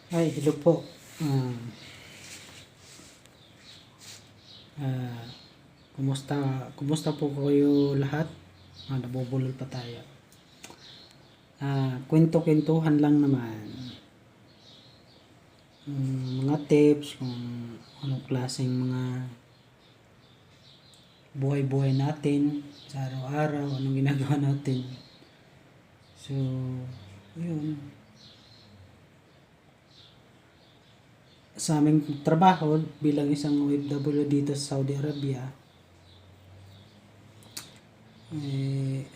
Ay, hello po. Ah, ah, kumusta, kumusta po kayo lahat? Nabubulol pa tayo. Kwento-kwentuhan lang naman. Mga tips kung anong klaseng mga buhay-buhay natin sa araw-araw, anong ginagawa natin. So, yun. Sa aming trabaho bilang isang OFW dito sa Saudi Arabia,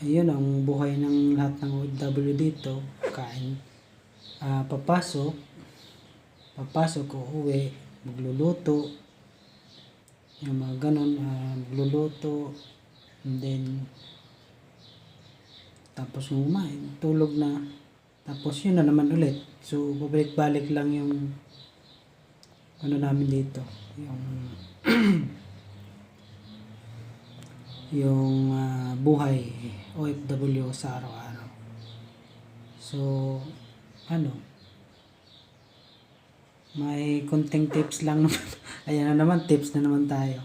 ayun ang buhay ng lahat ng OFW dito. Kain, papasok, uuwi, magluluto, yung mga ganon, magluluto, and then, tapos kumain, tulog na, tapos yun na naman ulit. So, babalik-balik lang yung, ano namin dito, yung buhay OFW sa araw-araw. So, may konting tips lang naman. Ayan na naman, tips na naman tayo.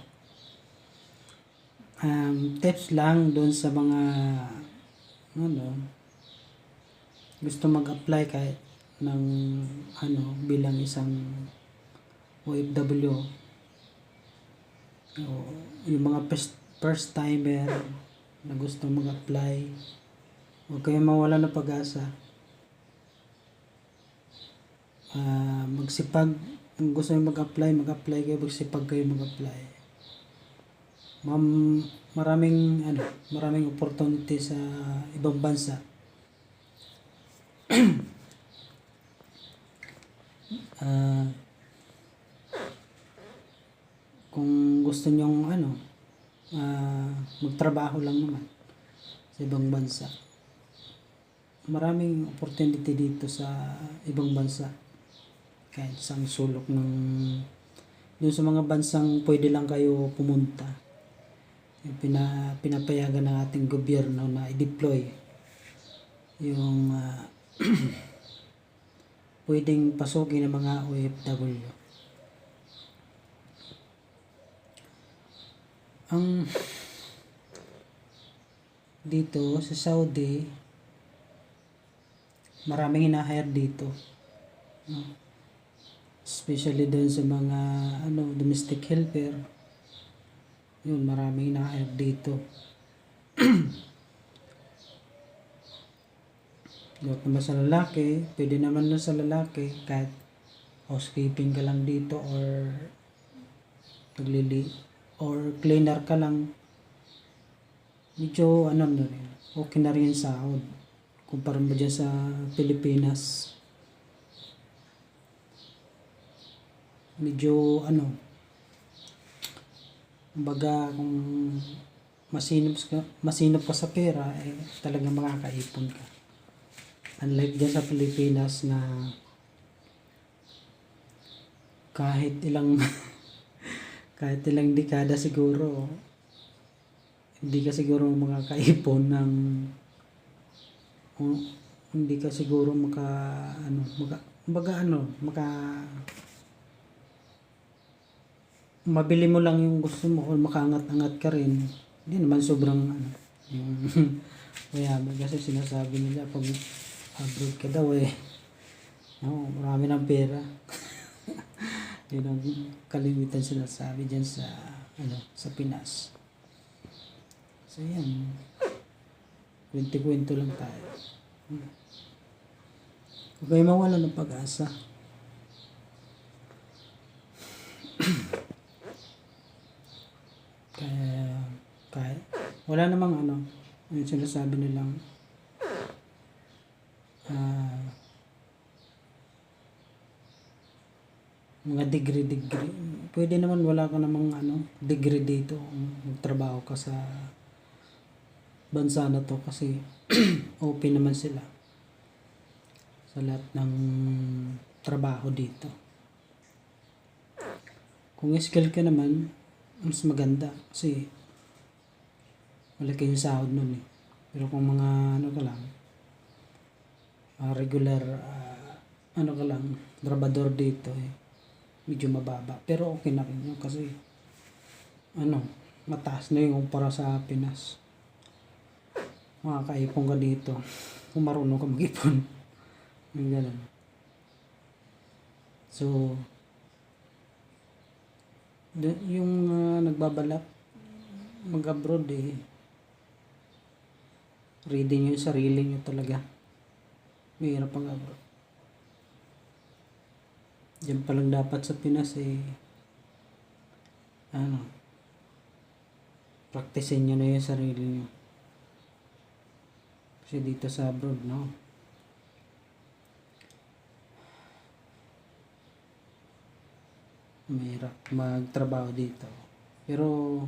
Tips lang doon sa mga gusto mag-apply kahit ng bilang isang OFW, o yung mga first timer na gusto mag-apply, huwag kayong mawala ng pag-asa. Magsipag, kung gusto nyo mag-apply kayo, magsipag kayo mag-apply. Maraming opportunity sa ibang bansa. Kung gusto nyong magtrabaho lang naman sa ibang bansa, maraming opportunity dito sa ibang bansa, kahit isang sulok ng doon sa mga bansang pwede lang kayo pumunta, yung pinapayagan ng ating gobyerno na i-deploy yung pwedeng pasukin ng mga OFW. Ang dito sa Saudi, maraming hina-hire dito, especially doon sa mga domestic helper. Yun, maraming hina-hire dito. Doon naman sa lalaki, pwede naman na sa lalaki, kahit housekeeping ka lang dito, or or cleaner ka lang, medyo okay na rin yung sahod kumpara mo dyan sa Pilipinas. Medyo kumbaga, kung masinop ka sa pera, talagang makakaipon ka. Unlike dyan sa Pilipinas na kahit ilang dekada siguro, hindi ka siguro makakaipon ng hindi ka siguro mabili mo lang yung gusto mo, o makaangat-angat ka rin. Hindi naman sobrang yung mayaman, kasi sinasabi nila pag abroad ka daw marami ng pera. Yun ang kalimitan sinasabi dyan sa sa Pinas. So yan, kwento-kwento lang tayo. Huwag kayo mawala ng pag-asa. kaya wala namang yung sinasabi nilang mga degree. Pwede naman wala ka namang degree dito kung magtrabaho ka sa bansa na to, kasi open naman sila sa lahat ng trabaho dito. Kung skill ka naman, mas maganda, kasi malaki yung sahod nun Pero kung mga ka lang, regular ano ka lang, trabador dito eh, medyo mababa. Pero okay na rin yun kasi, ano, mataas na yung para sa Pinas. Makakaipon ka dito kung marunong ka mag-ipon. Yung ganun. So, yung nagbabalak mag-abroad eh, reading yung sarili nyo talaga. Mahirap ang abroad. Diyan pa lang dapat sa Pinas eh, ano, praktisin nyo na yung sarili nyo. Kasi dito sa abroad, no? Mahirap magtrabaho dito. Pero,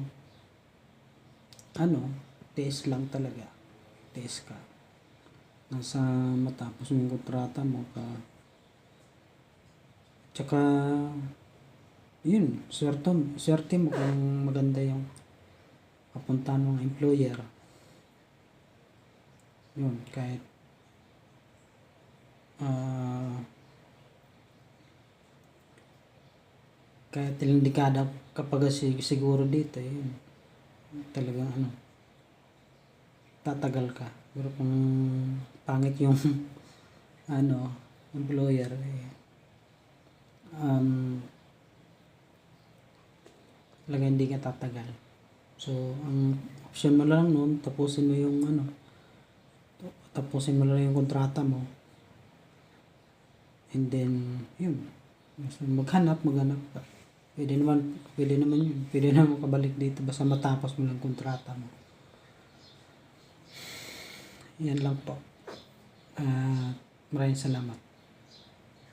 ano, test lang talaga. Test ka. Nasa matapos yung kontrata mo ka. Tsaka, yun, swerte mo kung maganda yung papuntahan ng employer. Yun, kahit kahit ilang dekada kapag siguro dito, yun, talagang ano, tatagal ka. Pero kung pangit yung ano, employer, eh, talaga hindi ka tatagal. So, ang option mo lang nun, tapusin mo yung ano, tapusin mo lang yung kontrata mo. And then, yun, maghanap ka. Pwede naman yun. Pwede naman kabalik dito basta matapos mo lang kontrata mo. Yan lang po. Maraming salamat.